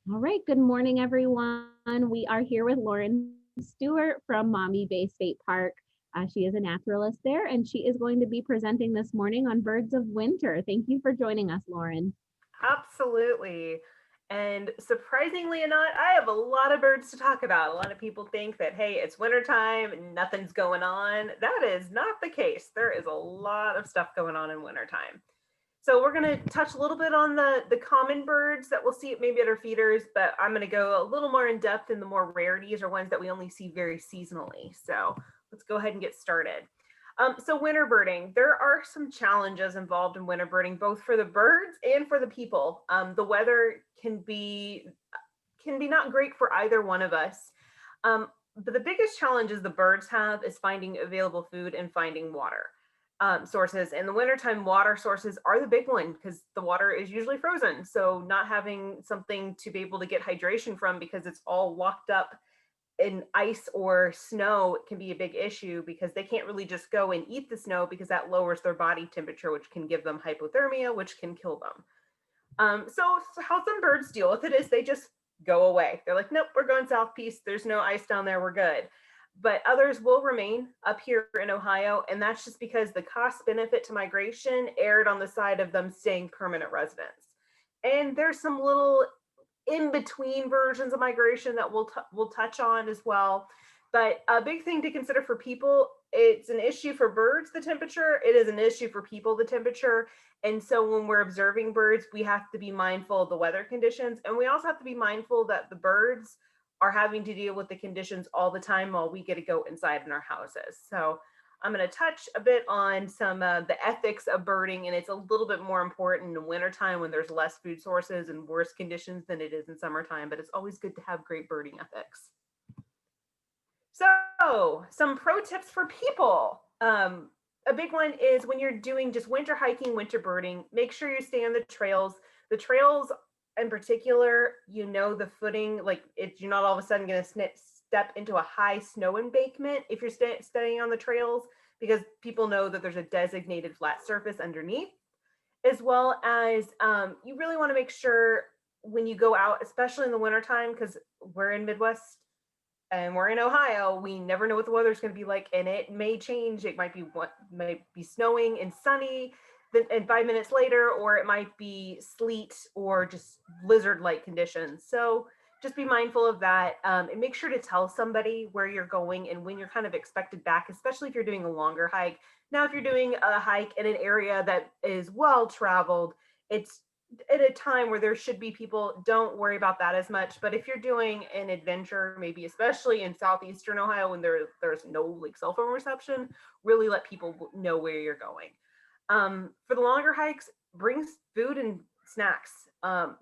All right, good morning, everyone. We are here with Lauren Stewart from Mommy Bay State Park. She is a naturalist there, and she is going to be presenting this morning on birds of winter. Thank you for joining us, Lauren. Absolutely. And surprisingly enough, I have a lot of birds to talk about. A lot of people think that, hey, it's wintertime, nothing's going on. That is not the case. There is a lot of stuff going on in wintertime. So we're going to touch a little bit on the common birds that we'll see maybe at our feeders, but I'm going to go a little more in depth in the more rarities or ones that we only see very seasonally. So let's go ahead and get started. So winter birding, there are some challenges involved in winter birding, both for the birds and for the people. The weather can be not great for either one of us. But the biggest challenges the birds have is finding available food and finding water sources. In the wintertime, water sources are the big one because the water is usually frozen. So not having something to be able to get hydration from because it's all locked up in ice or snow can be a big issue because they can't really just go and eat the snow because that lowers their body temperature, which can give them hypothermia, which can kill them. So how some birds deal with it is they just go away. They're like, nope, we're going south, peace. There's no ice down there, we're good. But others will remain up here in Ohio, and that's just because the cost benefit to migration erred on the side of them staying permanent residents. And there's some little in between versions of migration that we'll touch on as well. But a big thing to consider for people, it's an issue for birds, the temperature. It is an issue for people, the temperature. And so when we're observing birds, we have to be mindful of the weather conditions. And we also have to be mindful that the birds are having to deal with the conditions all the time while we get to go inside in our houses. So I'm going to touch a bit on some the ethics of birding, and it's a little bit more important in wintertime when there's less food sources and worse conditions than it is in summertime, but it's always good to have great birding ethics. So, some pro tips for people. A big one is when you're doing just winter hiking, winter birding, make sure you stay on the trails. The trails, in particular, you know the footing, like you're not all of a sudden going to step into a high snow embankment if you're staying on the trails, because people know that there's a designated flat surface underneath, as well as you really want to make sure when you go out, especially in the wintertime, because we're in Midwest and we're in Ohio, we never know what the weather's going to be like, and it may change. It might be snowing and sunny, and 5 minutes later, or it might be sleet or just blizzard-like conditions. So just be mindful of that, and make sure to tell somebody where you're going and when you're kind of expected back, especially if you're doing a longer hike. Now, if you're doing a hike in an area that is well traveled, it's at a time where there should be people, don't worry about that as much. But if you're doing an adventure, maybe especially in southeastern Ohio when there's no like cell phone reception, really let people know where you're going. For the longer hikes, bring food and snacks.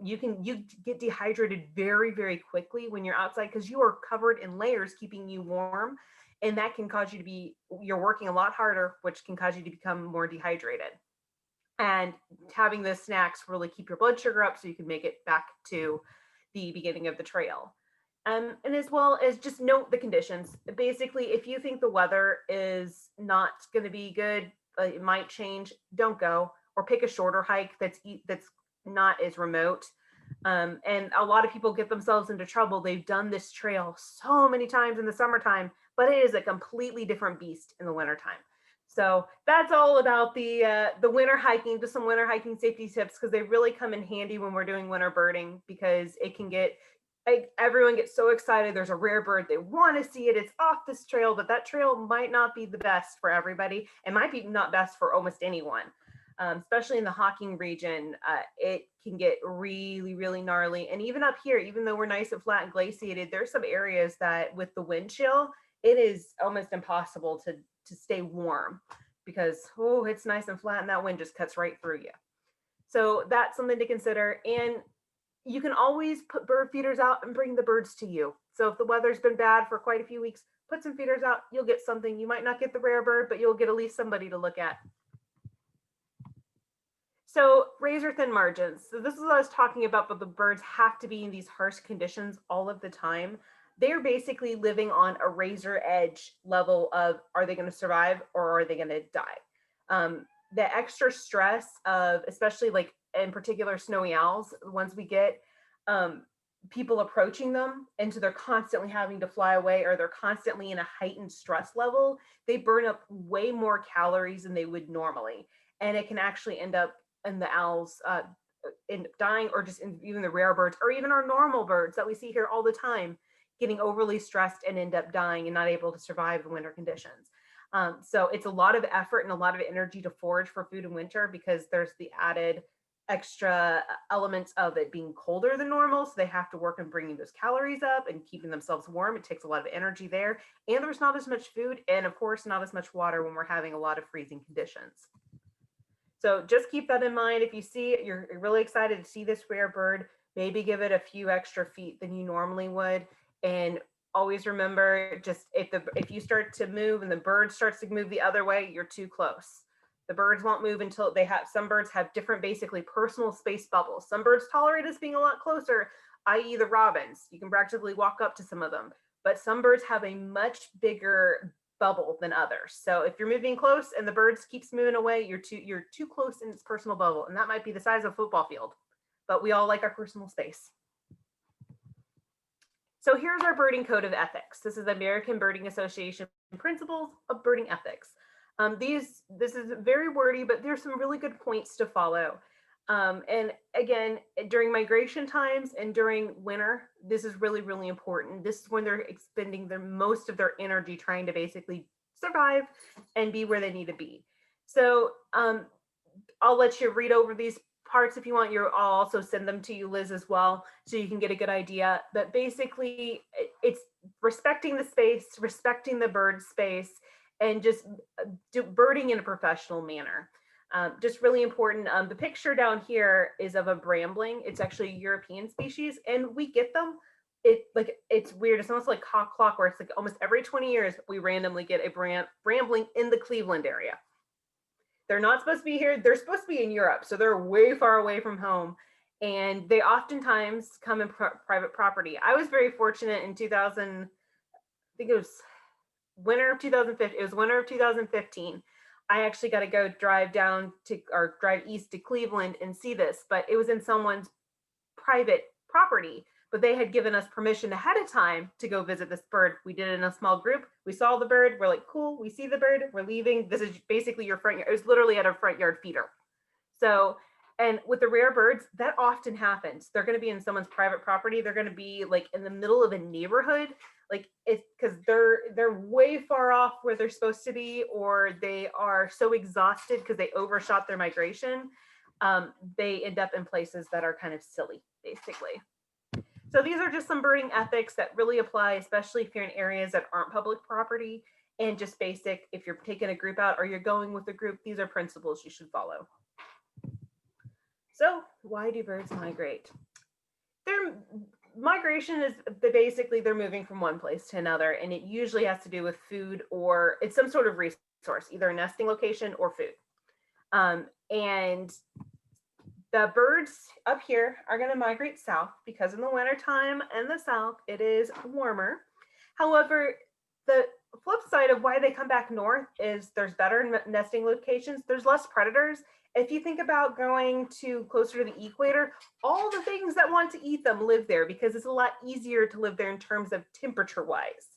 You get dehydrated very, very quickly when you're outside because you are covered in layers keeping you warm, and that can cause you to be, you're working a lot harder, which can cause you to become more dehydrated. And having the snacks really keep your blood sugar up so you can make it back to the beginning of the trail. And as well as just note the conditions. Basically, if you think the weather is not going to be good, it might change, don't go, or pick a shorter hike that's not as remote. And a lot of people get themselves into trouble. They've done this trail so many times in the summertime, but it is a completely different beast in the wintertime. So that's all about the winter hiking, just some winter hiking safety tips, because they really come in handy when we're doing winter birding, because it can get, like, everyone gets so excited. There's a rare bird, they want to see it. It's off this trail, but that trail might not be the best for everybody. It might be not best for almost anyone. Especially in the Hocking region, it can get really, really gnarly. And even up here, even though we're nice and flat and glaciated, there's some areas that with the wind chill, it is almost impossible to stay warm because, oh, it's nice and flat and that wind just cuts right through you. So that's something to consider. And you can always put bird feeders out and bring the birds to you. So if the weather's been bad for quite a few weeks, put some feeders out, you'll get something. You might not get the rare bird, but you'll get at least somebody to look at. So razor thin margins. So this is what I was talking about, but the birds have to be in these harsh conditions all of the time. They're basically living on a razor edge level of, are they going to survive or are they going to die? The extra stress of, especially like in particular snowy owls, the ones we get, people approaching them, and so they're constantly having to fly away, or they're constantly in a heightened stress level, they burn up way more calories than they would normally, and it can actually end up in the owls in dying, or just in even the rare birds, or even our normal birds that we see here all the time, getting overly stressed and end up dying and not able to survive the winter conditions. So it's a lot of effort and a lot of energy to forage for food in winter, because there's the added extra elements of it being colder than normal. So they have to work on bringing those calories up and keeping themselves warm. It takes a lot of energy there. And there's not as much food, and of course, not as much water when we're having a lot of freezing conditions. So just keep that in mind. If you see it, you're really excited to see this rare bird, maybe give it a few extra feet than you normally would. And always remember, just if you start to move and the bird starts to move the other way, you're too close. The birds won't move until some birds have different, basically personal space bubbles. Some birds tolerate us being a lot closer, i.e. the robins. You can practically walk up to some of them, but some birds have a much bigger bubble than others. So if you're moving close and the birds keeps moving away, you're too close in its personal bubble. And that might be the size of a football field, but we all like our personal space. So here's our birding code of ethics. This is the American Birding Association Principles of Birding Ethics. This is very wordy, but there's some really good points to follow. And again, during migration times and during winter, this is really, really important. This is when they're expending most of their energy trying to basically survive and be where they need to be. So I'll let you read over these parts if you want. I'll also send them to you, Liz, as well, so you can get a good idea. But basically, it's respecting the space, respecting the bird space, and just birding in a professional manner. Just really important. The picture down here is of a Brambling. It's actually a European species, and we get them. It's weird. It's almost like clock, where it's like almost every 20 years we randomly get a Brambling in the Cleveland area. They're not supposed to be here. They're supposed to be in Europe, so they're way far away from home, and they oftentimes come in private property. I was very fortunate in 2000. I think it was winter of 2015. It was winter of 2015. I actually got to go drive east to Cleveland and see this, but it was in someone's private property, but they had given us permission ahead of time to go visit this bird. We did it in a small group. We saw the bird. We're like, cool, we see the bird, we're leaving. This is basically your front yard. It was literally at a front yard feeder. So, and with the rare birds, that often happens. They're going to be in someone's private property. They're going to be like in the middle of a neighborhood. Like it's because they're way far off where they're supposed to be, or they are so exhausted because they overshot their migration. They end up in places that are kind of silly, basically. So these are just some birding ethics that really apply, especially if you're in areas that aren't public property, and just basic, if you're taking a group out or you're going with a group, these are principles you should follow. So why do birds migrate? Their migration is basically they're moving from one place to another, and it usually has to do with food, or it's some sort of resource, either a nesting location or food. And the birds up here are going to migrate south because in the wintertime in the south, it is warmer. However, the flip side of why they come back north is there's better nesting locations. There's less predators. If you think about going to closer to the equator, all the things that want to eat them live there because it's a lot easier to live there in terms of temperature wise.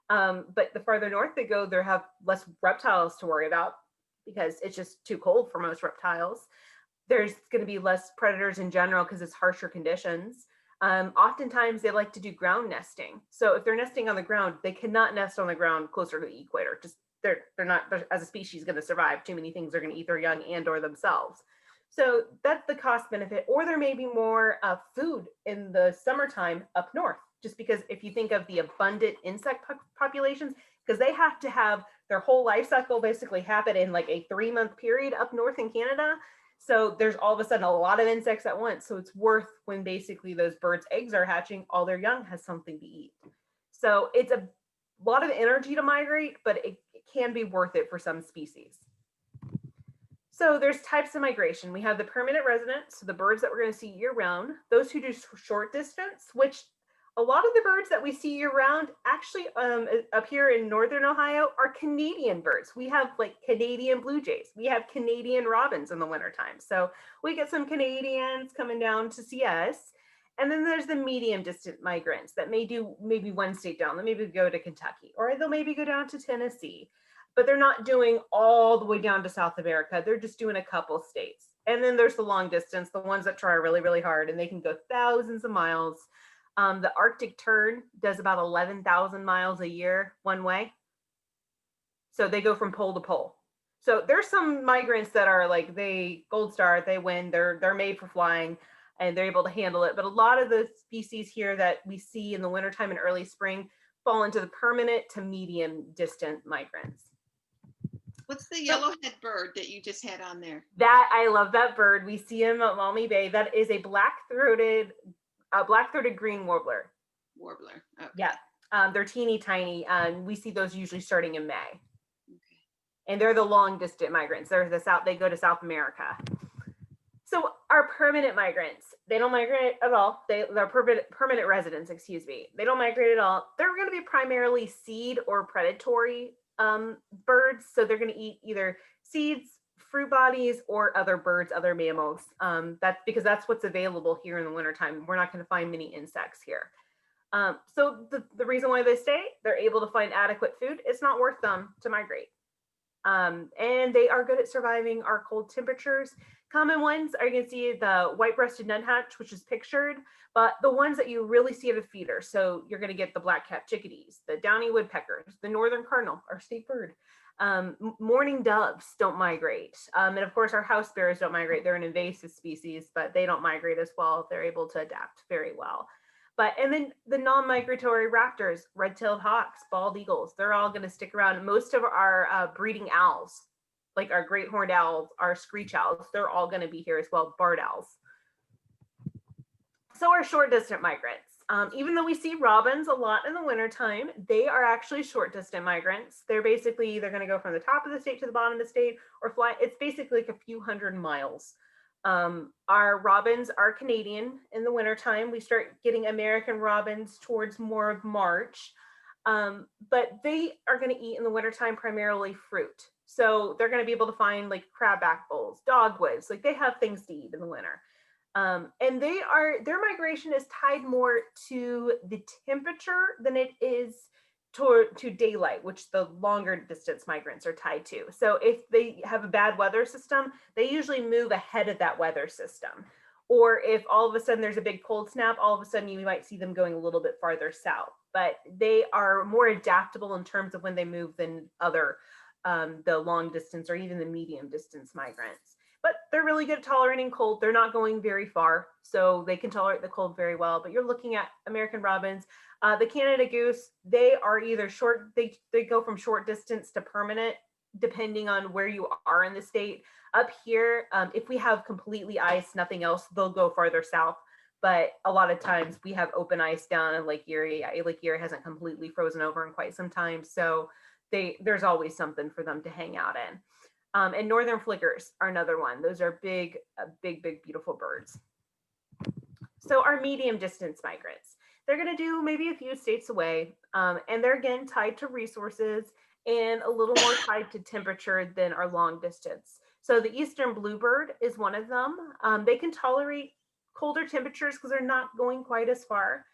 But the farther north they go, they have less reptiles to worry about because it's just too cold for most reptiles. There's going to be less predators in general because it's harsher conditions. Oftentimes they like to do ground nesting. So if they're nesting on the ground, they cannot nest on the ground closer to the equator. Just they're not, as a species, going to survive. Too many things are going to eat their young and or themselves. So that's the cost benefit. Or there may be more food in the summertime up north, just because if you think of the abundant insect populations, because they have to have their whole life cycle basically happen in like a 3-month period up north in Canada. So there's all of a sudden a lot of insects at once. So it's worth when basically those birds' eggs are hatching, all their young has something to eat. So it's a lot of energy to migrate, but it can be worth it for some species. So there's types of migration. We have the permanent residents, so the birds that we're going to see year round, those who do short distance, which a lot of the birds that we see year round actually up here in Northern Ohio are Canadian birds. We have like Canadian blue jays. We have Canadian robins in the wintertime. So we get some Canadians coming down to see us. And then there's the medium distant migrants that may do maybe one state down. They'll maybe go to Kentucky, or they'll maybe go down to Tennessee, but they're not doing all the way down to South America. They're just doing a couple states. And then there's the long distance, the ones that try really, really hard, and they can go thousands of miles. The Arctic tern does about 11,000 miles a year one way. So they go from pole to pole. So there's some migrants that are like, they gold star, they win, they're made for flying and they're able to handle it. But a lot of the species here that we see in the wintertime and early spring fall into the permanent to medium distant migrants. What's the yellowhead bird that you just had on there? That, I love that bird. We see him at Maumee Bay. That is a black-throated green warbler. Warbler. Okay. Yeah, they're teeny tiny, and we see those usually starting in May. Okay. And they're the long distant migrants. They're the south. They go to South America. So our permanent migrants, they don't migrate at all. They're permanent residents. Excuse me. They don't migrate at all. They're going to be primarily seed or predatory birds. So they're going to eat either seeds, fruit bodies, or other birds, other mammals. That's because that's what's available here in the wintertime. We're not going to find many insects here. So the reason why they stay, they're able to find adequate food. It's not worth them to migrate. And they are good at surviving our cold temperatures. Common ones are, you can see the white-breasted nuthatch, which is pictured, but the ones that you really see at a feeder. So you're going to get the black-capped chickadees, the downy woodpeckers, the northern cardinal, our state bird. Mourning doves don't migrate. And of course, our house sparrows don't migrate. They're an invasive species, but they don't migrate as well. They're able to adapt very well. And then the non-migratory raptors, red-tailed hawks, bald eagles, they're all going to stick around. Most of our breeding owls, like our great horned owls, our screech owls, they're all going to be here as well, barred owls. So our short distant migrants, even though we see robins a lot in the wintertime, they are actually short distant migrants. They're basically either going to go from the top of the state to the bottom of the state or fly. It's basically like a few hundred miles. Our robins are Canadian in the wintertime. We start getting American robins towards more of March, but they are going to eat in the wintertime primarily fruit. So they're going to be able to find like crabback bowls, dogwoods, like they have things to eat in the winter. And their migration is tied more to the temperature than it is to daylight, which the longer distance migrants are tied to. So if they have a bad weather system, they usually move ahead of that weather system. Or if all of a sudden there's a big cold snap, all of a sudden you might see them going a little bit farther south. But they are more adaptable in terms of when they move than other the long distance or even the medium distance migrants. But they're really good at tolerating cold. They're not going very far, so they can tolerate the cold very well. But you're looking at American robins. The Canada goose, they are either short, they go from short distance to permanent, depending on where you are in the state. Up here, if we have completely ice, nothing else, they'll go farther south. But a lot of times we have open ice down in Lake Erie. Lake Erie hasn't completely frozen over in quite some time. So there's always something for them to hang out in. And northern flickers are another one. Those are big, beautiful birds. So our medium distance migrants, they're going to do maybe a few states away. And they're again tied to resources and a little more tied to temperature than our long distance. So the eastern bluebird is one of them. They can tolerate colder temperatures because they're not going quite as far.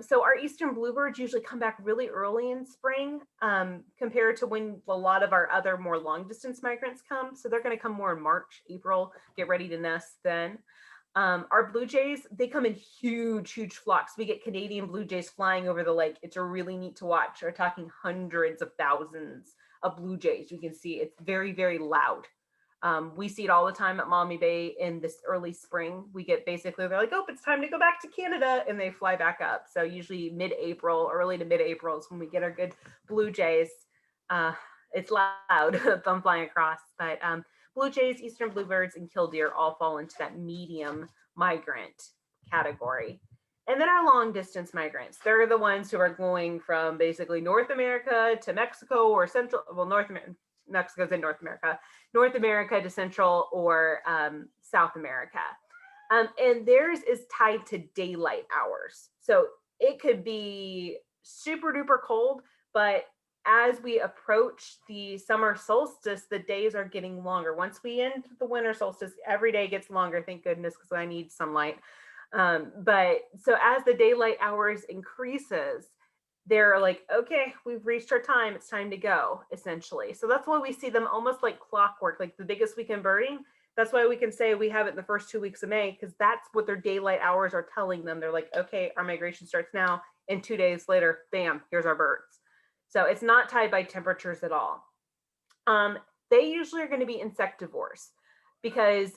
So our eastern bluebirds usually come back really early in spring compared to when a lot of our other more long distance migrants come. So they're going to come more in March, April, get ready to nest then. Our blue jays, they come in huge flocks. We get Canadian blue jays flying over the lake. It's really neat to watch. We're talking hundreds of thousands of blue jays. You can see it's very, very loud. We see it all the time at Maumee Bay in this early spring. We get basically, they're like, oh, it's time to go back to Canada, and they fly back up. So usually mid-April, early to mid-April is when we get our good blue jays. It's loud, them flying across, but blue jays, eastern bluebirds, and killdeer all fall into that medium migrant category. And then our long distance migrants, they're the ones who are going from basically North America to Mexico or Central, well, Mexico's in North America to Central or South America. And theirs is tied to daylight hours. So it could be super duper cold, but as we approach the summer solstice, the days are getting longer. Once we end the winter solstice, every day gets longer, thank goodness, because I need sunlight. But so as the daylight hours increases, they're like, okay, we've reached our time. It's time to go, essentially. So that's why we see them almost like clockwork, like the biggest weekend birding. That's why we can say we have it in the first 2 weeks of May, because that's what their daylight hours are telling them. They're like, okay, our migration starts now. And 2 days later, bam, here's our birds. So it's not tied by temperatures at all. They usually are going to be insectivores because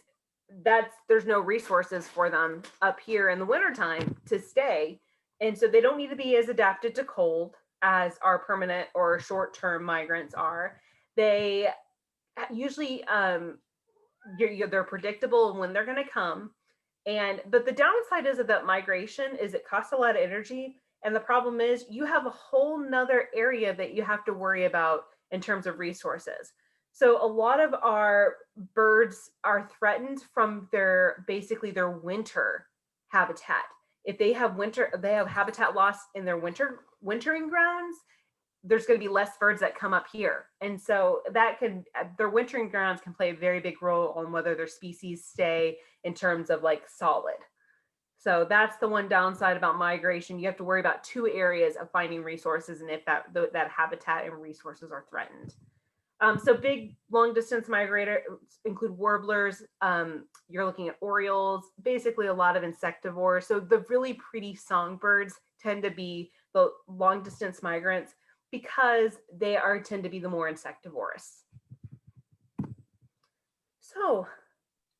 there's no resources for them up here in the wintertime to stay. And so they don't need to be as adapted to cold as our permanent or short-term migrants are. They usually they're predictable when they're going to come. But the downside is of that migration is it costs a lot of energy. And the problem is you have a whole nother area that you have to worry about in terms of resources. So a lot of our birds are threatened from basically their winter habitat. If they have habitat loss in their wintering grounds, there's going to be less birds that come up here. And so their wintering grounds can play a very big role on whether their species stay in terms of like solid. So that's the one downside about migration. You have to worry about two areas of finding resources and if that habitat and resources are threatened. So big long distance migrators include warblers. You're looking at orioles, basically a lot of insectivores. So the really pretty songbirds tend to be the long distance migrants because they tend to be the more insectivorous. So,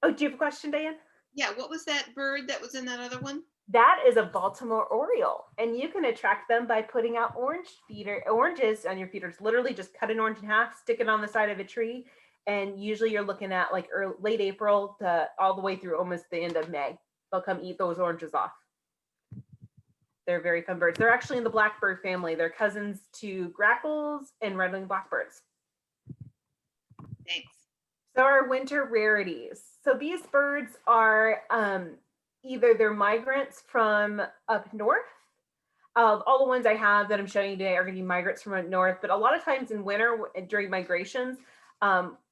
do you have a question, Diane? Yeah, what was that bird that was in that other one? That is a Baltimore Oriole, and you can attract them by putting out oranges on your feeders. Literally just cut an orange in half, stick it on the side of a tree, and usually you're looking at like late April to all the way through almost the end of May. They'll come eat those oranges off. They're very fun birds. They're actually in the blackbird family. They're cousins to grackles and red-winged blackbirds. Thanks. So our winter rarities. So these birds are either they're migrants from up north. All the ones I have that I'm showing you today are going to be migrants from up north, but a lot of times in winter during migrations,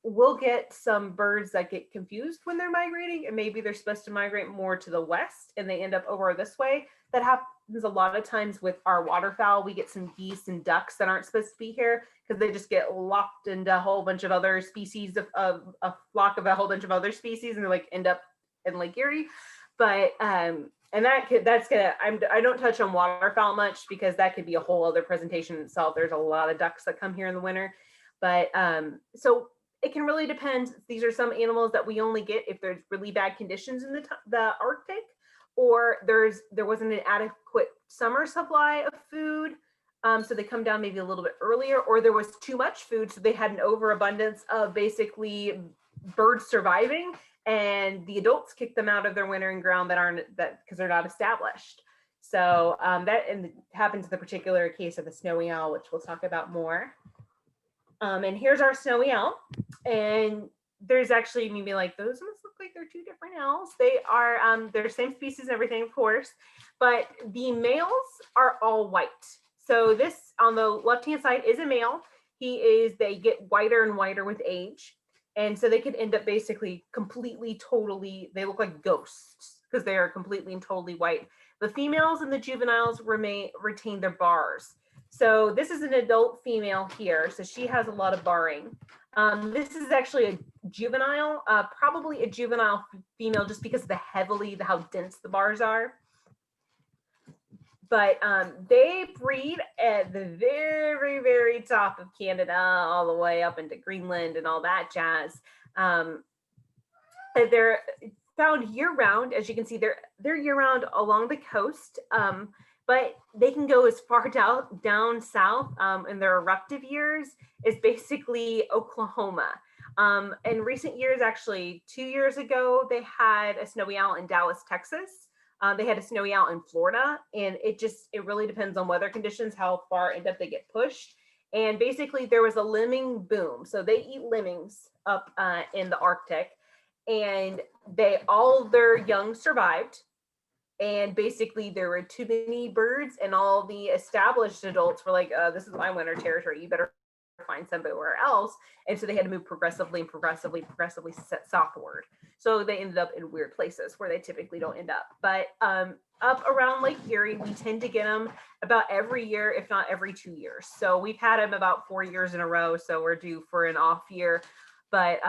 we'll get some birds that get confused when they're migrating, and maybe they're supposed to migrate more to the west and they end up over this way. That happens a lot of times with our waterfowl. We get some geese and ducks that aren't supposed to be here because they just get locked into a whole bunch of other species of a flock of a whole bunch of other species, and they like end up in Lake Erie. But and that's gonna I don't touch on waterfowl much because that could be a whole other presentation itself. There's a lot of ducks that come here in the winter, but so it can really depend. These are some animals that we only get if there's really bad conditions in the Arctic, or there wasn't an adequate summer supply of food, so they come down maybe a little bit earlier, or there was too much food, so they had an overabundance of basically birds surviving. And the adults kick them out of their wintering ground because they're not established. So that happens in the particular case of the snowy owl, which we'll talk about more. And here's our snowy owl. And there's actually maybe like, those must look like they're two different owls. They are, they're same species and everything, of course, but the males are all white. So this on the left-hand side is a male. They get whiter and whiter with age. And so they could end up basically completely, totally, they look like ghosts because they are completely and totally white. The females and the juveniles retain their bars. So this is an adult female here. So she has a lot of barring. This is actually a juvenile, probably a juvenile female just because of how dense the bars are. But they breed at the very, very top of Canada, all the way up into Greenland and all that jazz. They're found year-round. As you can see, they're year-round along the coast, but they can go as far down south in their eruptive years is basically Oklahoma. In recent years, actually 2 years ago, they had a snowy owl in Dallas, Texas. They had a snowy owl in Florida, and it really depends on weather conditions, how far in depth they get pushed. And basically there was a lemming boom. So they eat lemmings up in the Arctic, and all their young survived. And basically there were too many birds, and all the established adults were like, this is my winter territory. You better find somewhere else. And so they had to move progressively southward. So they ended up in weird places where they typically don't end up. But up around Lake Erie, we tend to get them about every year, if not every 2 years. So we've had them about 4 years in a row. So we're due for an off year. But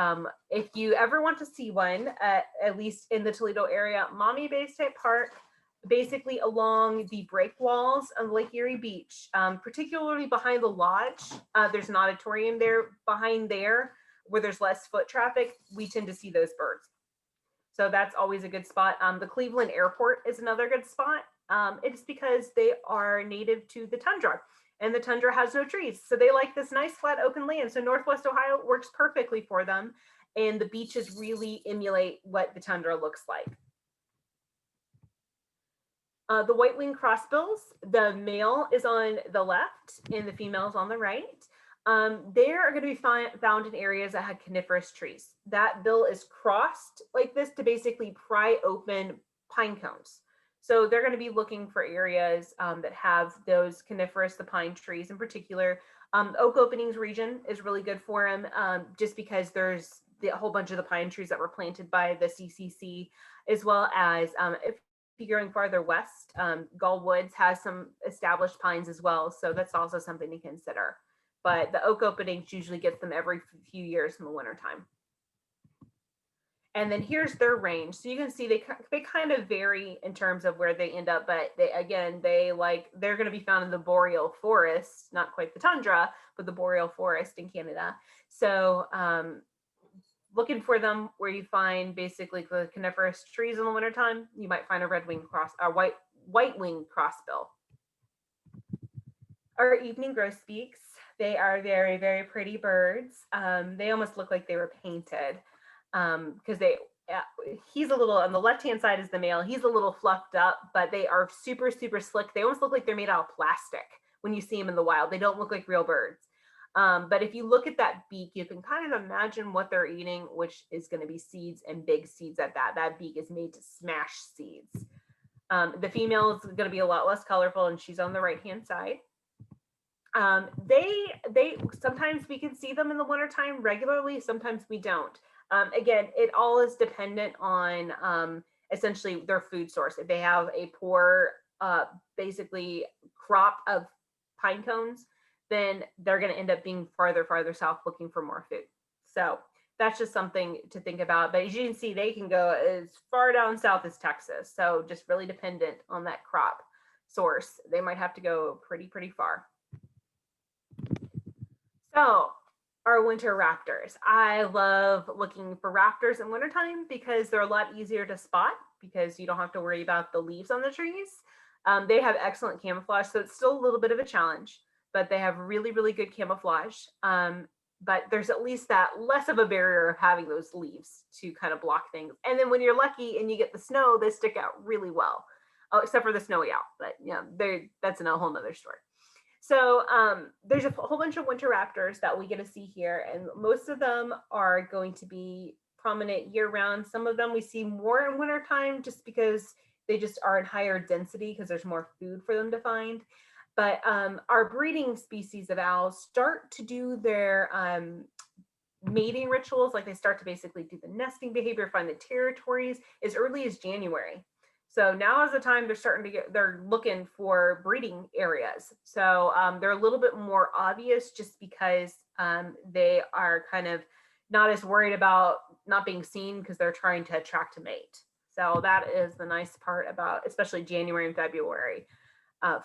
if you ever want to see one, at least in the Toledo area, Maumee Bay State Park, basically along the breakwalls of Lake Erie Beach, particularly behind the lodge. There's an auditorium there behind there where there's less foot traffic. We tend to see those birds. So that's always a good spot. The Cleveland Airport is another good spot. It's because they are native to the tundra, and the tundra has no trees. So they like this nice flat open land. So Northwest Ohio works perfectly for them. And the beaches really emulate what the tundra looks like. The white-winged crossbills, the male is on the left and the female is on the right. They are going to be found in areas that have coniferous trees. That bill is crossed like this to basically pry open pine cones. So they're going to be looking for areas that have those coniferous, the pine trees in particular. Oak openings region is really good for them just because there's a whole bunch of the pine trees that were planted by the CCC, as well as if you're going farther west, Gull Woods has some established pines as well. So that's also something to consider. But the oak openings usually gets them every few years in the wintertime. And then here's their range. So you can see they kind of vary in terms of where they end up, but they're going to be found in the boreal forest, not quite the tundra, but the boreal forest in Canada. So looking for them where you find basically the coniferous trees in the wintertime, you might find a white-winged crossbill. Our evening grosbeaks, they are very, very pretty birds. They almost look like they were painted because he's a little, on the left-hand side is the male. He's a little fluffed up, but they are super, super slick. They almost look like they're made out of plastic when you see them in the wild. They don't look like real birds. But if you look at that beak, you can kind of imagine what they're eating, which is going to be seeds, and big seeds at that. That beak is made to smash seeds. The female is going to be a lot less colorful, and she's on the right-hand side. They sometimes we can see them in the wintertime regularly, sometimes we don't. Again, it all is dependent on essentially their food source. If they have a poor basically crop of pine cones, then they're going to end up being farther south looking for more food. So that's just something to think about. But as you can see, they can go as far down south as Texas. So just really dependent on that crop source. They might have to go pretty far. So our winter raptors. I love looking for raptors in wintertime because they're a lot easier to spot because you don't have to worry about the leaves on the trees. They have excellent camouflage, so it's still a little bit of a challenge, but they have really, really good camouflage. But there's at least that less of a barrier of having those leaves to kind of block things. And then when you're lucky and you get the snow, they stick out really well, except for the snowy owl. But yeah, that's a whole nother story. So there's a whole bunch of winter raptors that we get to see here, and most of them are going to be prominent year-round. Some of them we see more in wintertime just because they just are in higher density because there's more food for them to find. But our breeding species of owls start to do their mating rituals, like they start to basically do the nesting behavior, find the territories as early as January. So now is the time they're looking for breeding areas. So they're a little bit more obvious just because they are kind of not as worried about not being seen because they're trying to attract a mate. So that is the nice part about, especially January and February,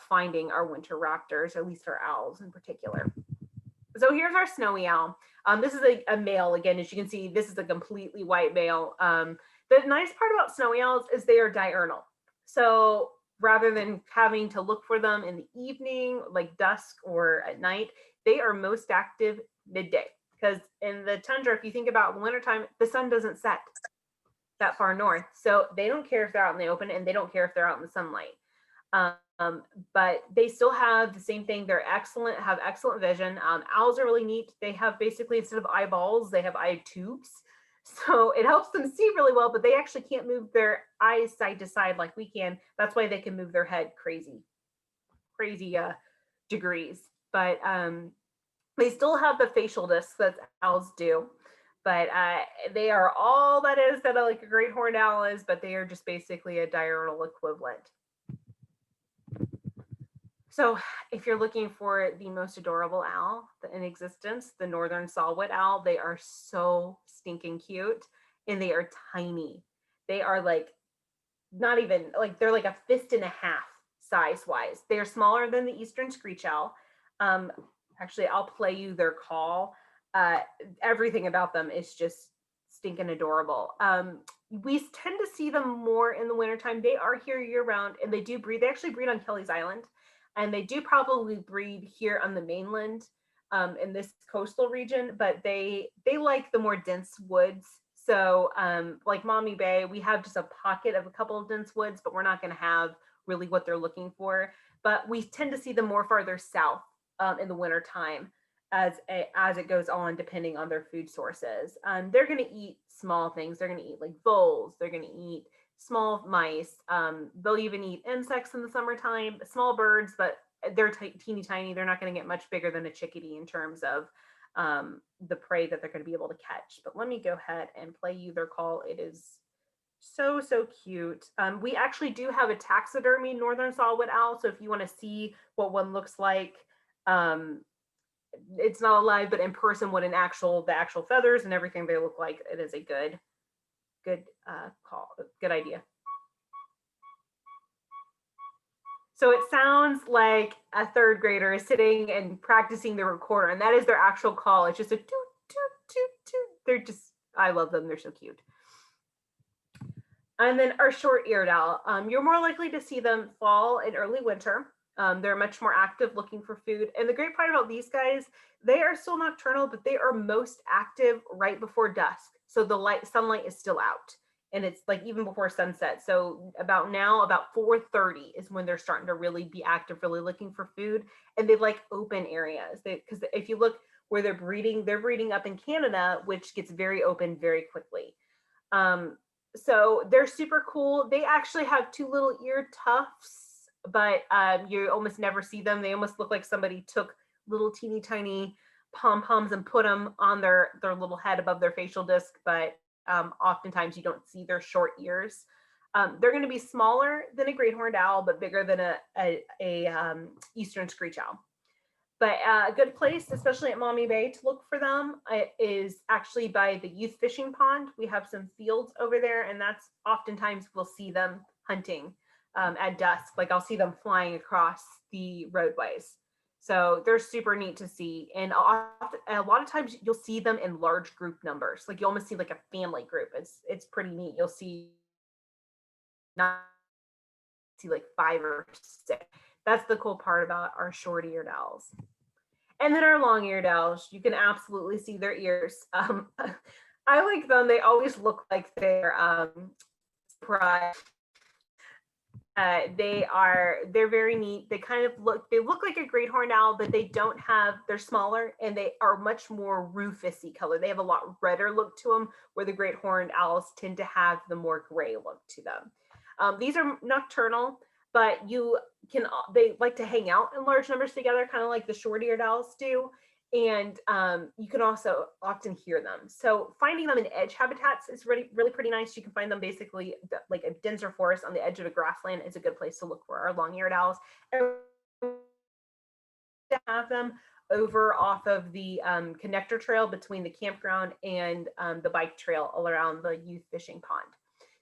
finding our winter raptors, at least our owls in particular. So here's our snowy owl. This is a male. Again, as you can see, this is a completely white male. The nice part about snowy owls is they are diurnal. So rather than having to look for them in the evening, like dusk or at night, they are most active midday. Because in the tundra, if you think about the wintertime, the sun doesn't set that far north. So they don't care if they're out in the open, and they don't care if they're out in the sunlight. But they still have the same thing. They're have excellent vision. Owls are really neat. They have basically, instead of eyeballs, they have eye tubes. So it helps them see really well, but they actually can't move their eyes side to side like we can. That's why they can move their head crazy degrees. But They still have the facial discs that owls do, but they are all that is that like a great horned owl is, but they are just basically a diurnal equivalent. So if you're looking for the most adorable owl in existence, the northern saw-whet owl, they are so stinking cute, and they are tiny. They are like not even like, they're like a fist and a half size wise. They are smaller than the eastern screech owl. Actually, I'll play you their call. Everything about them is just stinking adorable. We tend to see them more in the wintertime. They are here year round, and they do breed. They actually breed on Kelly's Island, and they do probably breed here on the mainland, in this coastal region, but they like the more dense woods. So like Mommy Bay, we have just a pocket of a couple of dense woods, but we're not going to have really what they're looking for. But we tend to see them more farther south in the winter time as it goes on, depending on their food sources. They're going to eat small things. They're going to eat like voles. They're going to eat small mice. They'll even eat insects in the summertime, small birds, but they're teeny tiny. They're not going to get much bigger than a chickadee in terms of the prey that they're going to be able to catch. But let me go ahead and play you their call. It is so cute. We actually do have a taxidermy northern saw-whet owl, so if you want to see what one looks like, it's not alive, but in person, what the actual feathers and everything they look like, it is a good call, good idea. So it sounds like a third grader is sitting and practicing the recorder, and that is their actual call. It's just a toot, toot, toot, toot. They're just, I love them. They're so cute. And then our short-eared owl, you're more likely to see them fall in early winter. They're much more active looking for food. And the great part about these guys, they are still nocturnal, but they are most active right before dusk. So the sunlight is still out. And it's like even before sunset. So about 4:30 is when they're starting to really be active, really looking for food. And they like open areas. Because if you look where they're breeding up in Canada, which gets very open very quickly. So they're super cool. They actually have two little ear tufts, but you almost never see them. They almost look like somebody took little teeny tiny pom-poms and put them on their little head above their facial disc, but oftentimes you don't see their short ears. They're going to be smaller than a great horned owl, but bigger than a eastern screech owl. But a good place, especially at Mommy Bay, to look for them is actually by the youth fishing pond. We have some fields over there, and that's oftentimes we'll see them hunting at dusk. Like I'll see them flying across the roadways. So they're super neat to see. And a lot of times you'll see them in large group numbers. Like you almost see like a family group. It's pretty neat. You'll see like 5 or 6. That's the cool part about our short-eared owls. And then our long-eared owls, you can absolutely see their ears. I like them. They always look like they're surprised. They're very neat. They look like a great horned owl, but they're smaller and they are much more rufusy color. They have a lot redder look to them, where the great horned owls tend to have the more gray look to them. These are nocturnal, but they like to hang out in large numbers together, kind of like the short-eared owls do. And you can also often hear them. So finding them in edge habitats is really, really pretty nice. You can find them basically like a denser forest on the edge of a grassland is a good place to look for our long-eared owls. And to have them over off of the connector trail between the campground and the bike trail all around the youth fishing pond.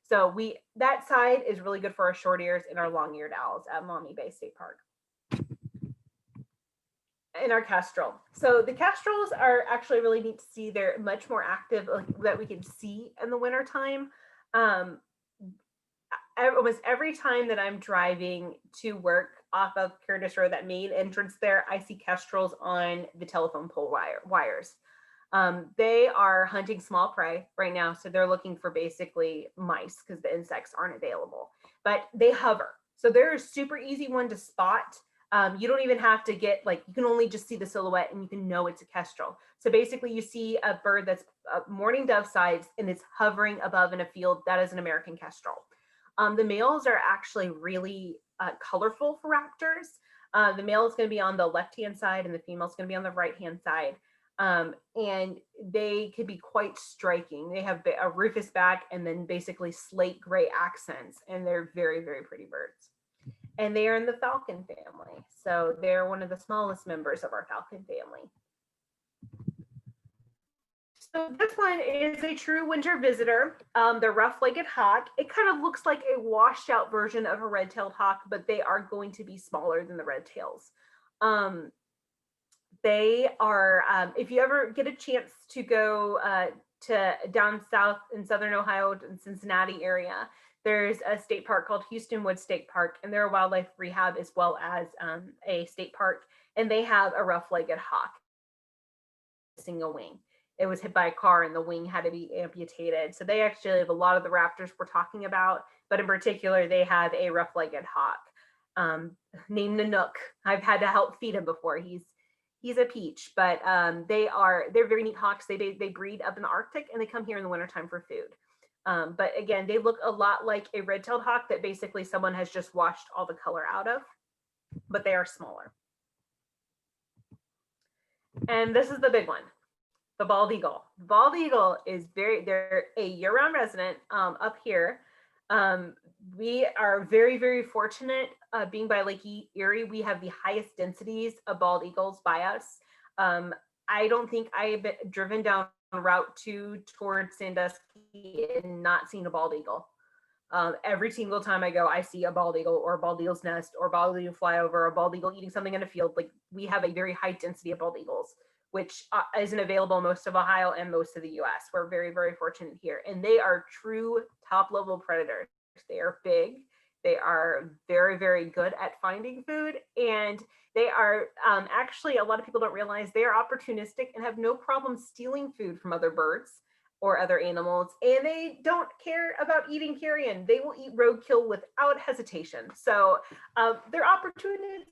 So that side is really good for our short ears and our long-eared owls at Mommy Bay State Park. And our kestrel. So the kestrels are actually really neat to see. They're much more active, that we can see in the wintertime. Almost every time that I'm driving to work off of Curtis Road, that main entrance there, I see kestrels on the telephone pole wires. They are hunting small prey right now, so they're looking for basically mice because the insects aren't available, but they hover. So they're a super easy one to spot. You don't even have to you can only just see the silhouette and you can know it's a kestrel. So basically you see a bird that's mourning dove size and it's hovering above in a field. That is an American kestrel. The males are actually really colorful for raptors. The male is going to be on the left-hand side and the female is going to be on the right-hand side. And they could be quite striking. They have a rufous back and then basically slate gray accents, and they're very, very pretty birds. And they are in the falcon family. So they're one of the smallest members of our falcon family. So this one is a true winter visitor. The rough-legged hawk. It kind of looks like a washed out version of a red-tailed hawk, but they are going to be smaller than the red tails. They are, if you ever get a chance to go to down south in southern Ohio, in Cincinnati area, there's a state park called Houston Woods State Park, and they're a wildlife rehab as well as a state park, and they have a rough-legged hawk missing a wing. It was hit by a car and the wing had to be amputated. So they actually have a lot of the raptors we're talking about, but in particular, they have a rough-legged hawk named Nanook. I've had to help feed him before. He's a peach, but they're very neat hawks. They breed up in the Arctic and they come here in the wintertime for food. But again, they look a lot like a red-tailed hawk that basically someone has just washed all the color out of, but they are smaller. And this is the big one, the bald eagle. Bald eagle is they're a year-round resident up here. We are very, very fortunate being by Lake Erie. We have the highest densities of bald eagles by us. I don't think I've driven down Route 2 towards Sandusky and not seen a bald eagle. Every single time I go, I see a bald eagle or a bald eagle's nest or a bald eagle fly over, or a bald eagle eating something in a field. Like, we have a very high density of bald eagles, which isn't available in most of Ohio and most of the US. We're very, very fortunate here. And they are true top level predators. They are big. They are very, very good at finding food. And they are actually, a lot of people don't realize they are opportunistic and have no problem stealing food from other birds or other animals. And they don't care about eating carrion. They will eat roadkill without hesitation. So they're opportunists,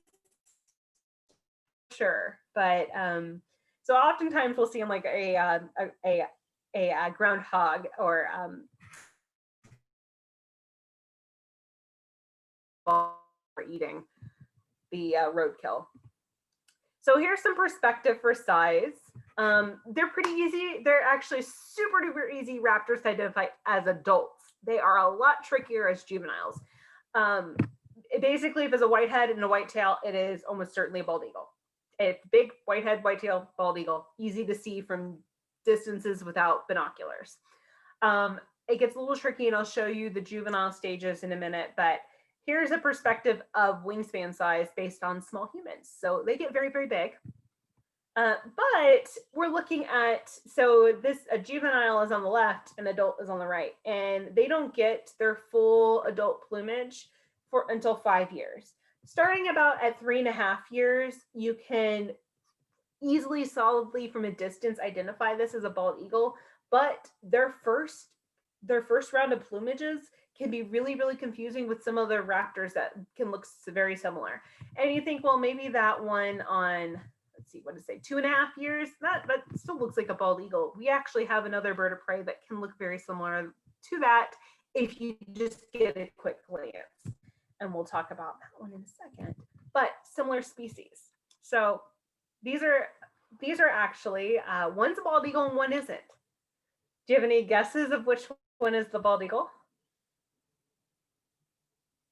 sure. But so oftentimes we'll see them like a groundhog or for eating the roadkill. So here's some perspective for size. They're pretty easy. They're actually super duper easy raptors to identify as adults. They are a lot trickier as juveniles. Basically, if it's a white head and a white tail, it is almost certainly a bald eagle. It's big, white head, white tail, bald eagle. Easy to see from distances without binoculars. It gets a little tricky, and I'll show you the juvenile stages in a minute, but here's a perspective of wingspan size based on small humans. So they get very, very big. But we're looking at, so a juvenile is on the left and adult is on the right, and they don't get their full adult plumage until 5 years. Starting about at 3.5 years, you can easily, solidly from a distance identify this as a bald eagle, but their first round of plumages can be really, really confusing with some other raptors that can look very similar. And you think, well, maybe that one on, let's see, what did it say, 2.5 years? That still looks like a bald eagle. We actually have another bird of prey that can look very similar to that if you just get a quick glance. And we'll talk about that one in a second. But similar species. So these are actually, one's a bald eagle and one isn't. Do you have any guesses of which one is the bald eagle?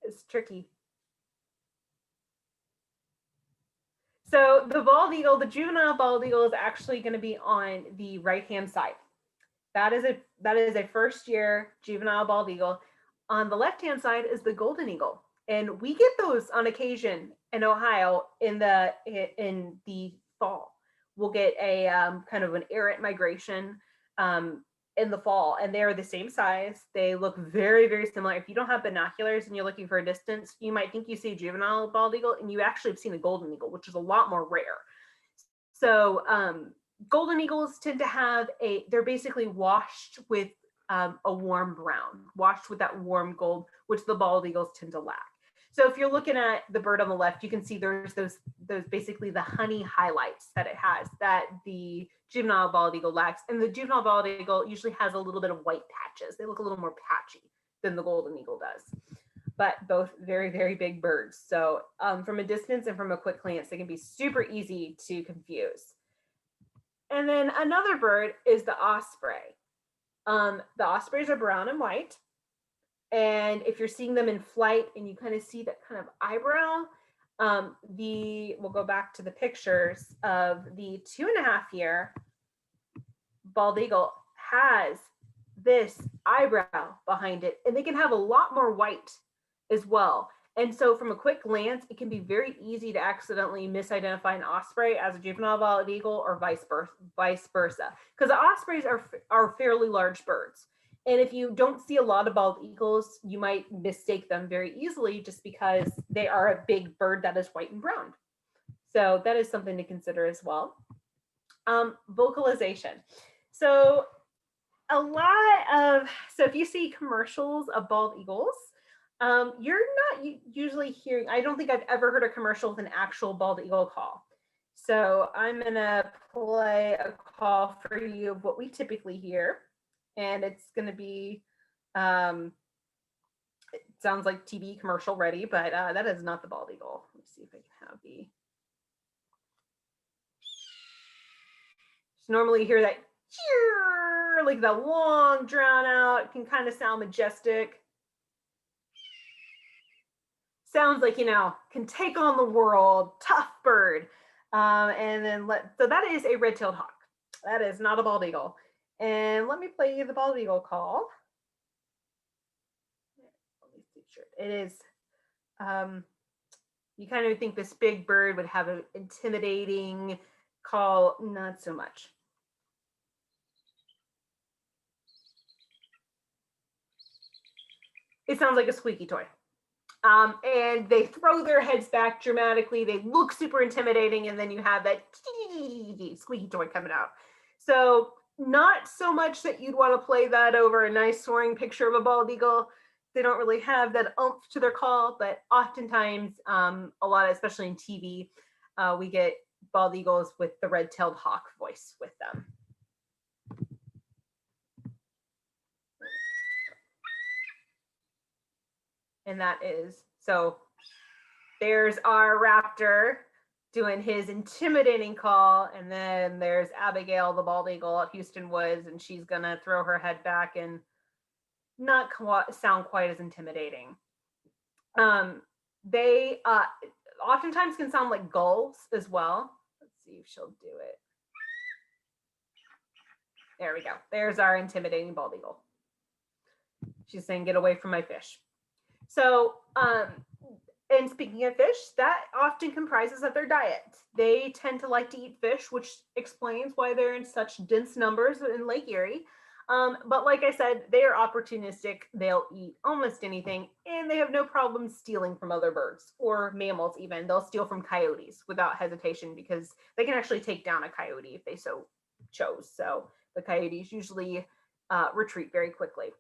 It's tricky. So the bald eagle, the juvenile bald eagle, is actually going to be on the right-hand side. That is a first-year juvenile bald eagle. On the left-hand side is the golden eagle, and we get those on occasion in Ohio in the fall. We'll get a kind of an errant migration in the fall, and they are the same size. They look very, very similar. If you don't have binoculars and you're looking for a distance, you might think you see a juvenile bald eagle, and you actually have seen a golden eagle, which is a lot more rare. So golden eagles tend to have they're basically washed with a warm brown, washed with that warm gold, which the bald eagles tend to lack. So if you're looking at the bird on the left, you can see there's those basically the honey highlights that it has that the juvenile bald eagle lacks. And the juvenile bald eagle usually has a little bit of white patches. They look a little more patchy than the golden eagle does. but both very, very big birds. So from a distance and from a quick glance, they can be super easy to confuse. And then another bird is the osprey. The ospreys are brown and white. And if you're seeing them in flight and you kind of see that kind of eyebrow, we'll go back to the pictures of the 2.5-year bald eagle has this eyebrow behind it, and they can have a lot more white as well. And so from a quick glance, it can be very easy to accidentally misidentify an osprey as a juvenile bald eagle or vice versa, because the ospreys are fairly large birds. And if you don't see a lot of bald eagles, you might mistake them very easily just because they are a big bird that is white and brown. So that is something to consider as well. Vocalization. So if you see commercials of bald eagles, you're not usually hearing, I don't think I've ever heard a commercial with an actual bald eagle call. So I'm gonna play a call for you of what we typically hear. And it's gonna be, it sounds like TV commercial ready, but that is not the bald eagle. Let me see if I can have the, just normally hear that, like the long drawn out, can kind of sound majestic. Sounds like, can take on the world, tough bird. And then so that is a red-tailed hawk. That is not a bald eagle. And let me play you the bald eagle call. It is, you kind of think this big bird would have an intimidating call, not so much. It sounds like a squeaky toy. And they throw their heads back dramatically. They look super intimidating, and then you have that squeaky toy coming out. So not so much that you'd want to play that over a nice soaring picture of a bald eagle. They don't really have that oomph to their call, but oftentimes, a lot, especially in TV, we get bald eagles with the red-tailed hawk voice with them. And that is, so there's our raptor doing his intimidating call, and then there's Abigail, the bald eagle at Houston Woods, and she's gonna throw her head back and not sound quite as intimidating. They oftentimes can sound like gulls as well. Let's see if she'll do it. There we go. There's our intimidating bald eagle. She's saying, "Get away from my fish." So, and speaking of fish, that often comprises of their diet. They tend to like to eat fish, which explains why they're in such dense numbers in Lake Erie. But like I said, they are opportunistic. They'll eat almost anything, and they have no problem stealing from other birds or mammals even. They'll steal from coyotes without hesitation because they can actually take down a coyote if they so chose. So the coyotes usually retreat very quickly.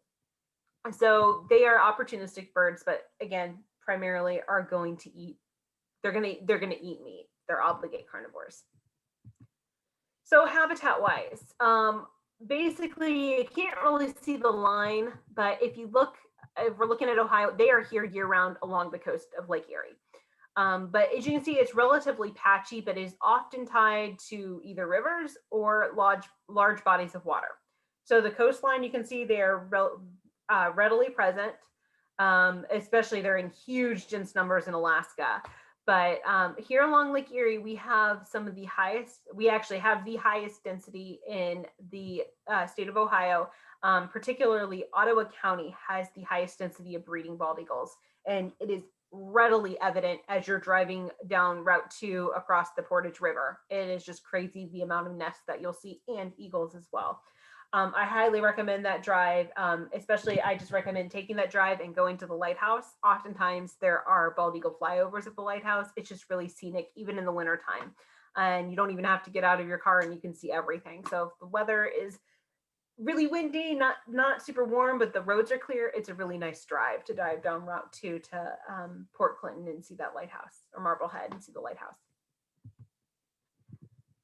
So they are opportunistic birds, but again, primarily are going to eat. They're gonna eat meat. They're obligate carnivores. So habitat wise, basically you can't really see the line, but if we're looking at Ohio, they are here year round along the coast of Lake Erie. But as you can see, it's relatively patchy, but is often tied to either rivers or large bodies of water. So the coastline, you can see they are readily present, especially they're in huge dense numbers in Alaska. But here along Lake Erie, we have we actually have the highest density in the state of Ohio. Particularly Ottawa County has the highest density of breeding bald eagles. And it is readily evident as you're driving down Route 2 across the Portage River. It is just crazy the amount of nests that you'll see, and eagles as well. I highly recommend that drive, especially I just recommend taking that drive and going to the lighthouse. Oftentimes there are bald eagle flyovers at the lighthouse. It's just really scenic, even in the wintertime. And you don't even have to get out of your car and you can see everything. So if the weather is really windy, not super warm, but the roads are clear, it's a really nice drive to dive down Route 2 to Port Clinton and see that lighthouse, or Marblehead and see the lighthouse.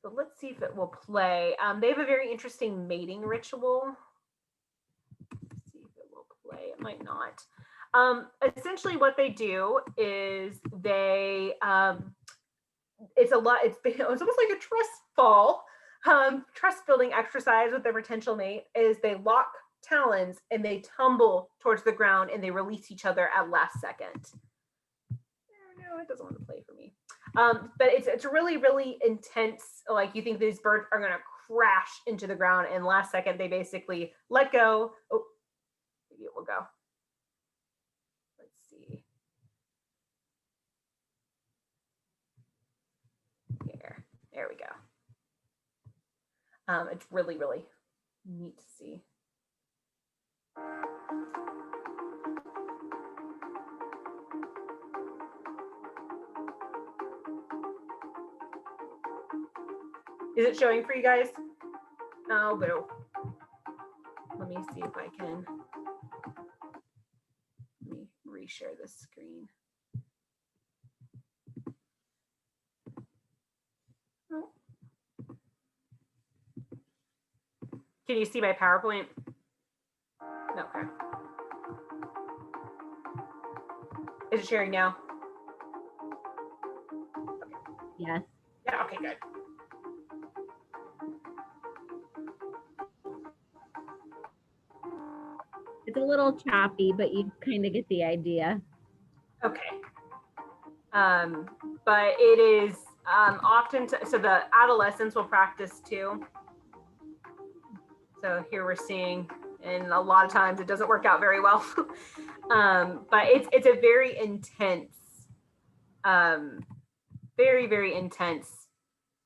So let's see if it will play. They have a very interesting mating ritual. Let's see if it will play. It might not. Essentially what they do is they, it's almost like a trust building exercise with their potential mate is they lock talons and they tumble towards the ground and they release each other at last second. No, it doesn't want to play for me. But it's really, really intense. Like you think these birds are going to crash into the ground and last second they basically let go. Oh, maybe it will go. Let's see. There we go. It's really, really neat to see. Is it showing for you guys? Oh, boo. Let me see if I can. Let me reshare this screen. Oh. Can you see my PowerPoint? No, okay. Is it sharing now? Yes. Yeah, okay, good. It's a little choppy, but you kind of get the idea. Okay. But it is often, so the adolescents will practice too. So here we're seeing, and a lot of times it doesn't work out very well. But it's a very intense, very, very intense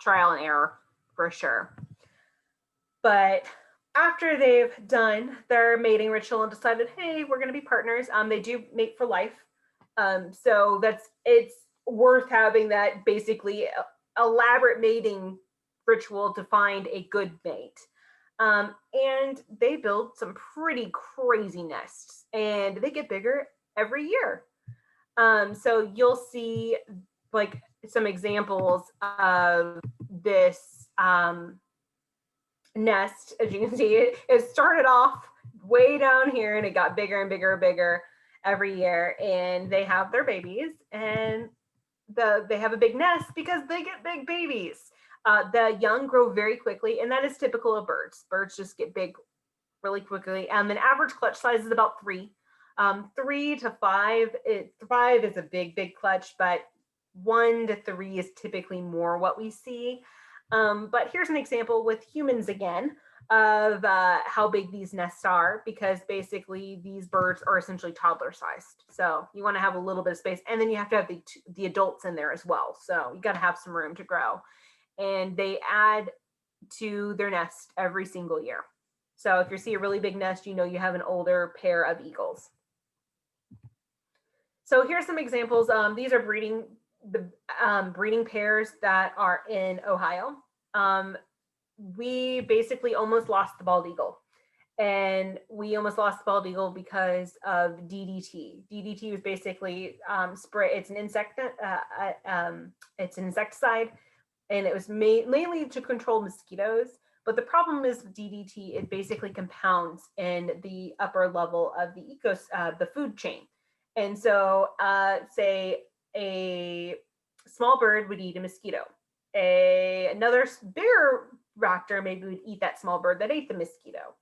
trial and error for sure. But after they've done their mating ritual and decided, hey, we're going to be partners, they do mate for life. So it's worth having that basically elaborate mating ritual to find a good mate. And they build some pretty crazy nests and they get bigger every year. So you'll see like some examples of this nest. As you can see, it started off way down here and it got bigger and bigger and bigger every year, and they have their babies and they have a big nest because they get big babies. The young grow very quickly, and that is typical of birds. Birds just get big really quickly. An average clutch size is about 3. 3 to 5. 5 is a big clutch, but 1 to 3 is typically more what we see. But here's an example with humans again of how big these nests are, because basically these birds are essentially toddler sized. So you want to have a little bit of space, and then you have to have the adults in there as well. So you got to have some room to grow. And they add to their nest every single year. So if you see a really big nest, you know you have an older pair of eagles. So here's some examples. These are breeding pairs that are in Ohio. We basically almost lost the bald eagle. And we almost lost the bald eagle because of DDT. DDT was basically spray. It's an insecticide, and it was mainly to control mosquitoes. But the problem is with DDT, it basically compounds in the upper level of the food chain. And so, say a small bird would eat a mosquito. Another bigger raptor maybe would eat that small bird that ate the mosquito.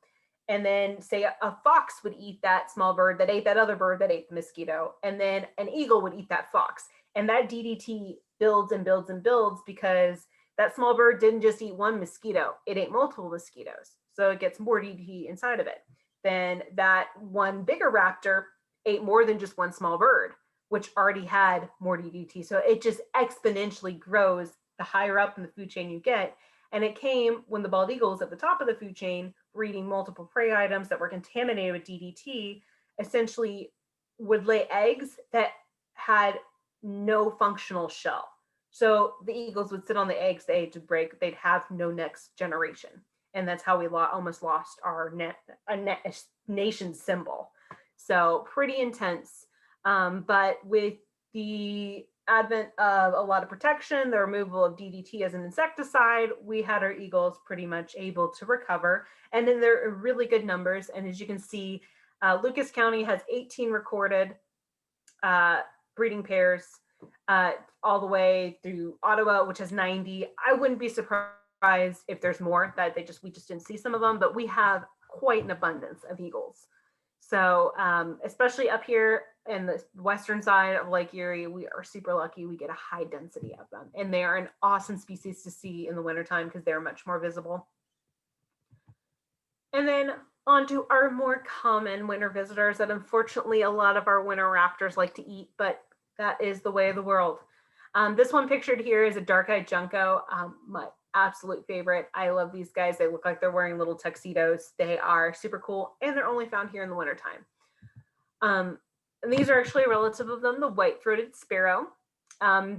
And then say a fox would eat that small bird that ate that other bird that ate the mosquito. And then an eagle would eat that fox. And that DDT builds and builds and builds because that small bird didn't just eat one mosquito, it ate multiple mosquitoes. So it gets more DDT inside of it. Then that one bigger raptor ate more than just one small bird, which already had more DDT. So it just exponentially grows the higher up in the food chain you get. And it came when the bald eagles at the top of the food chain were eating multiple prey items that were contaminated with DDT, essentially would lay eggs that had no functional shell. So the eagles would sit on the eggs, they had to break, they'd have no next generation. And that's how we almost lost our nation symbol. So pretty intense. But with the advent of a lot of protection, the removal of DDT as an insecticide, we had our eagles pretty much able to recover. And then they're really good numbers. And as you can see, Lucas County has 18 recorded breeding pairs, all the way through Ottawa, which has 90. I wouldn't be surprised if there's more that we just didn't see some of them, but we have quite an abundance of eagles. So especially up here in the western side of Lake Erie, we are super lucky. We get a high density of them, and they are an awesome species to see in the wintertime because they're much more visible. And then on to our more common winter visitors that unfortunately a lot of our winter raptors like to eat, but that is the way of the world. This one pictured here is a dark-eyed junco, my absolute favorite. I love these guys. They look like they're wearing little tuxedos. They are super cool, and they're only found here in the wintertime. And these are actually a relative of them, the white-throated sparrow.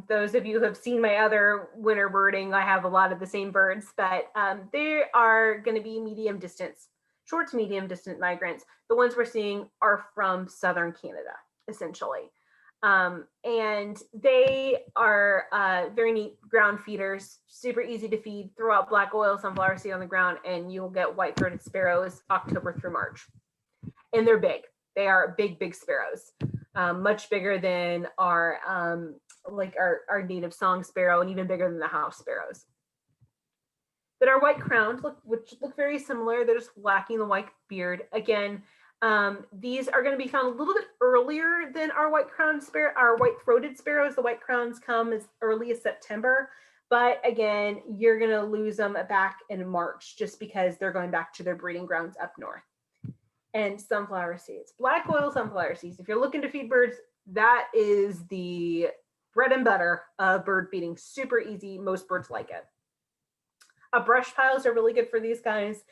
Those of you who have seen my other winter birding, I have a lot of the same birds, but they are going to be medium distance, short to medium distant migrants. The ones we're seeing are from southern Canada, essentially. And they are very neat ground feeders, super easy to feed. Throw out black oil sunflower seed on the ground and you'll get white-throated sparrows October through March. And they're big. They are big, big sparrows, much bigger than our our native song sparrow, and even bigger than the house sparrows. That are white-crowned, which look very similar. They're just lacking the white beard. Again, these are going to be found a little bit earlier than our white-crowned sparrow, our white-throated sparrows. The white crowns come as early as September, but again, you're going to lose them back in March just because they're going back to their breeding grounds up north. And sunflower seeds, black oil sunflower seeds. If you're looking to feed birds, that is the bread and butter of bird feeding. Super easy. Most birds like it. Brush piles are really good for these guys.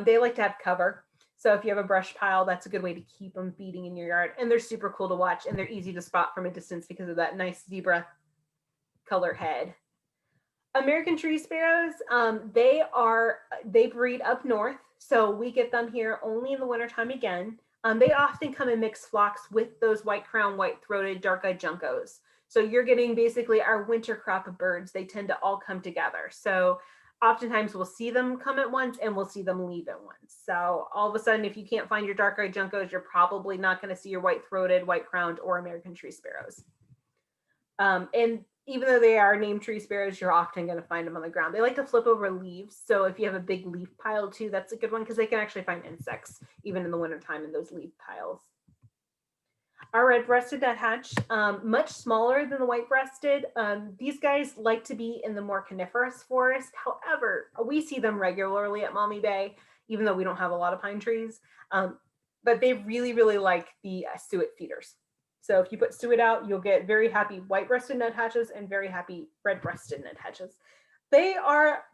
They like to have cover. So if you have a brush pile, that's a good way to keep them feeding in your yard. And they're super cool to watch, and they're easy to spot from a distance because of that nice zebra color head. American tree sparrows, they breed up north. So we get them here only in the wintertime again. They often come in mixed flocks with those white-crowned, white-throated, dark-eyed juncos. So you're getting basically our winter crop of birds. They tend to all come together. So oftentimes we'll see them come at once and we'll see them leave at once. So all of a sudden, if you can't find your dark-eyed juncos, you're probably not going to see your white-throated, white-crowned, or American tree sparrows. And even though they are named tree sparrows, you're often going to find them on the ground. They like to flip over leaves. So if you have a big leaf pile too, that's a good one because they can actually find insects even in the wintertime in those leaf piles. Our red-breasted nuthatch, much smaller than the white-breasted. These guys like to be in the more coniferous forest. However, we see them regularly at Maumee Bay, even though we don't have a lot of pine trees. But they really, really like the suet feeders. So if you put suet out, you'll get very happy white-breasted nuthatches and very happy red-breasted nuthatches. They are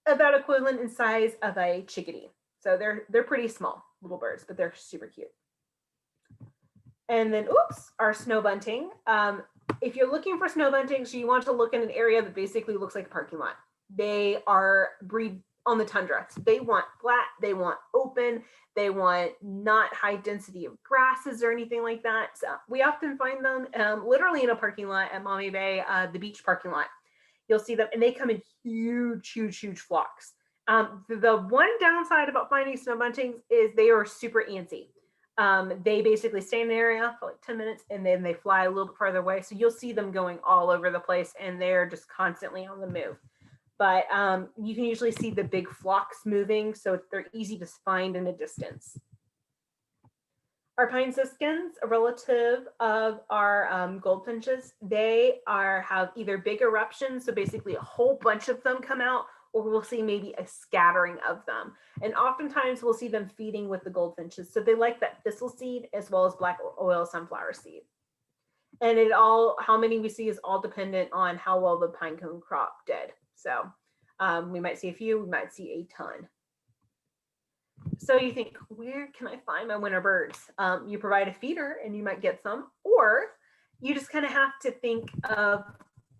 about equivalent in size of a chickadee. So they're pretty small little birds, but they're super cute. And then, our snow bunting. If you're looking for snow buntings, you want to look in an area that basically looks like a parking lot. They breed on the tundra. So they want flat, they want open, they want not high density of grasses or anything like that. So we often find them literally in a parking lot at Maumee Bay, the beach parking lot. You'll see them, and they come in huge, huge, huge flocks. The one downside about finding snow buntings is they are super antsy. They basically stay in the area for like 10 minutes and then they fly a little bit farther away. So you'll see them going all over the place and they're just constantly on the move. But you can usually see the big flocks moving, so they're easy to find in a distance. Our pine siskins, a relative of our goldfinches, they have either big eruptions, so basically a whole bunch of them come out, or we'll see maybe a scattering of them. And oftentimes we'll see them feeding with the goldfinches. So they like that thistle seed as well as black oil sunflower seed. And how many we see is all dependent on how well the pine cone crop did. So we might see a few, we might see a ton. So you think, where can I find my winter birds? You provide a feeder and you might get some, or you just kind of have to think of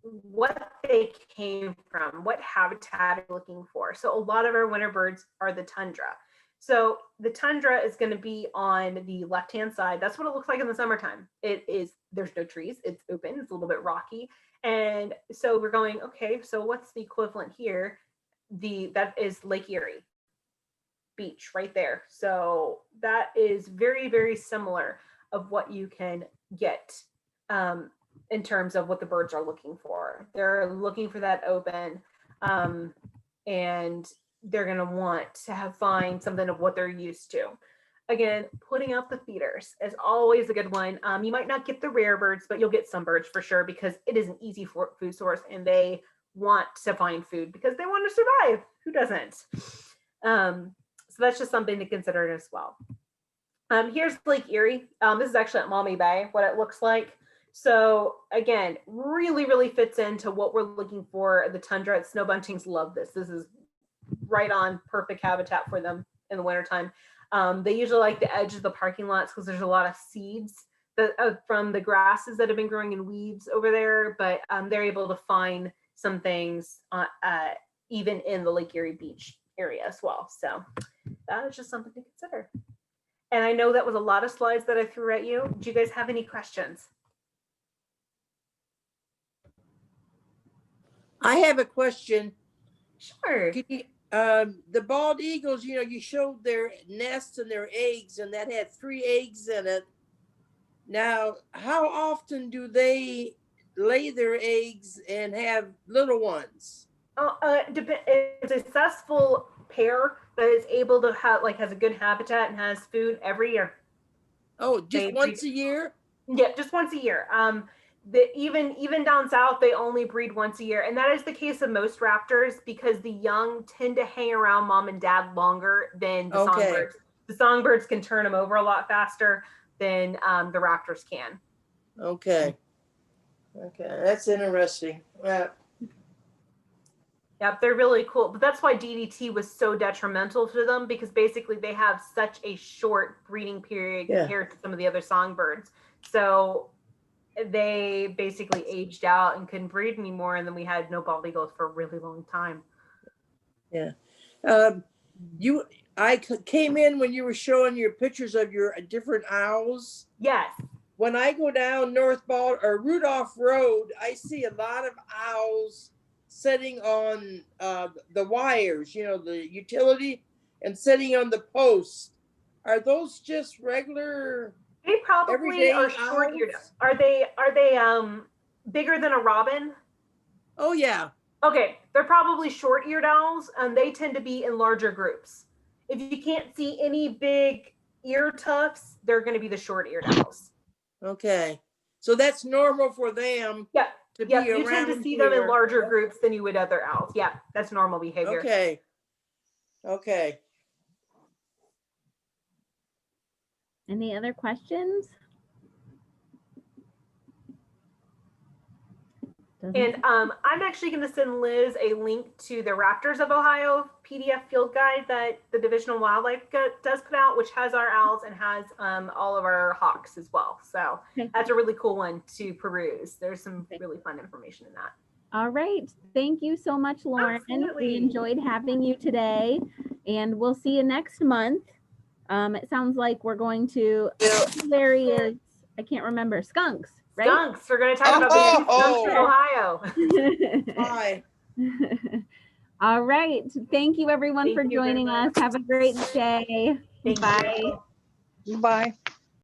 what they came from, what habitat you're looking for. So a lot of our winter birds are the tundra. So the tundra is going to be on the left-hand side. That's what it looks like in the summertime. There's no trees, it's open, it's a little bit rocky. And so we're going, okay, so what's the equivalent here? That is Lake Erie. beach right there. So that is very, very similar of what you can get in terms of what the birds are looking for. They're looking for that open, and they're going to want to find something of what they're used to. Again, putting out the feeders is always a good one. You might not get the rare birds, but you'll get some birds for sure, because it is an easy food source and they want to find food because they want to survive. Who doesn't? So that's just something to consider as well. Here's Lake Erie. This is actually at Maumee Bay, what it looks like. So again, really, really fits into what we're looking for. The tundra, snow buntings love this. This is right on perfect habitat for them in the wintertime. They usually like the edge of the parking lots because there's a lot of seeds that, from the grasses that have been growing in weeds over there, but they're able to find some things even in the Lake Erie Beach area as well. So that is just something to consider. And I know that was a lot of slides that I threw at you. Do you guys have any questions? I have a question. Sure. The bald eagles, you showed their nests and their eggs, and that had 3 eggs in it. Now, how often do they lay their eggs and have little ones? It's a successful pair that is able to have, has a good habitat and has food every year. Oh, just once a year? Yeah, just once a year. Even down south, they only breed once a year, and that is the case of most raptors because the young tend to hang around mom and dad longer than the songbirds. The songbirds can turn them over a lot faster than the raptors can. Okay, that's interesting. Yep, they're really cool. But that's why DDT was so detrimental to them, because basically they have such a short breeding period compared to some of the other songbirds. So they basically aged out and couldn't breed anymore, and then we had no bald eagles for a really long time. Yeah. I came in when you were showing your pictures of your different owls. Yes. When I go down Rudolph Road, I see a lot of owls sitting on the wires, the utility, and sitting on the posts. Are those just regular? They probably are short-eared. Are they bigger than a robin? Oh yeah. Okay, they're probably short-eared owls, and they tend to be in larger groups. If you can't see any big ear tufts, they're going to be the short-eared owls. Okay, so that's normal for them. Yeah. To be you tend to see them in larger groups than you would other owls. Yeah, that's normal behavior. Okay. Any other questions? And I'm actually going to send Liz a link to the Raptors of Ohio PDF field guide that the Division of Wildlife does put out, which has our owls and has all of our hawks as well. So that's a really cool one to peruse. There's some really fun information in that. All right. Thank you so much, Lauren. Absolutely. We enjoyed having you today, and we'll see you next month. It sounds like we're going to areas, I can't remember, skunks. Right? Skunks. We're going to talk about the skunks in Ohio. Bye. All right. Thank you, everyone, for joining us. Have a great day. Bye. Bye.